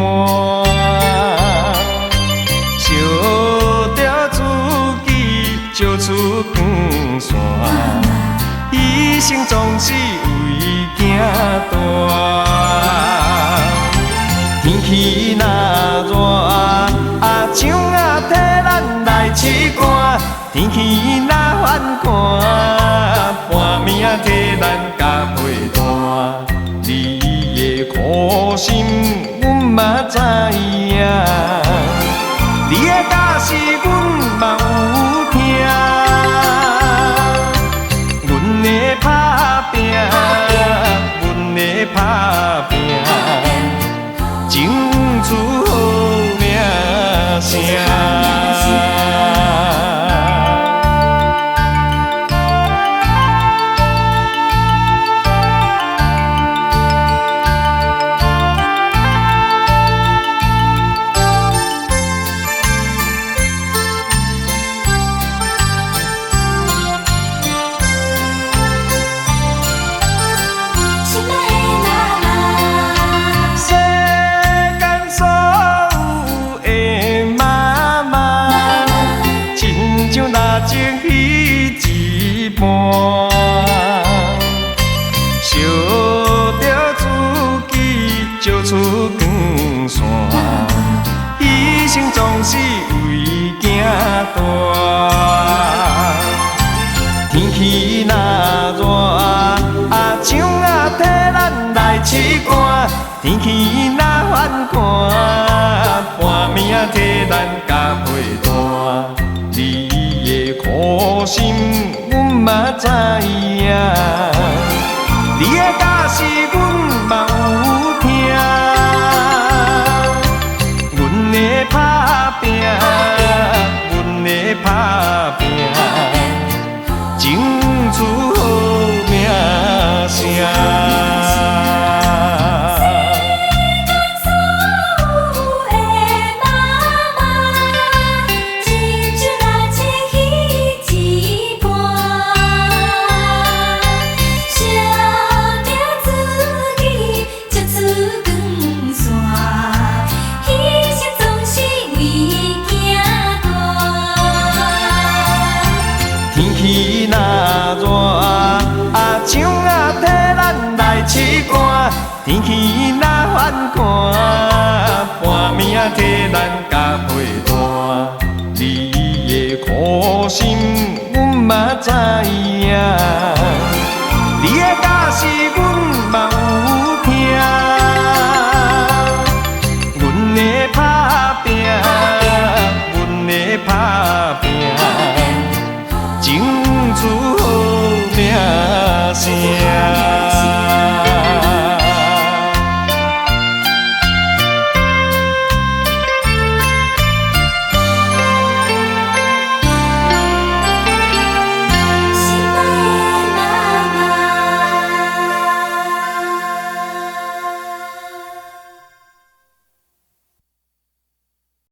满。烧着自己烧出光线，一生总是为囝大。天气若热，枪替咱来试汗；天气若反寒，半命替咱加陪伴。你的苦心，阮嘛知影；你的假使，阮嘛有听。阮的打拼，阮的打拼，争取好名声。情彼一半，烧着自己烧出光线，一生总是为囝大。天气若热，枪替咱来试汗；天气若反寒，半命替咱加陪伴。你的苦心，阮嘛知影；你的假使，阮嘛有听。阮的打拼，阮的打拼，争取好名声。天气若热，枪替咱来试汗；天气若反寒，半命替咱加陪伴。你的苦心，阮嘛知影。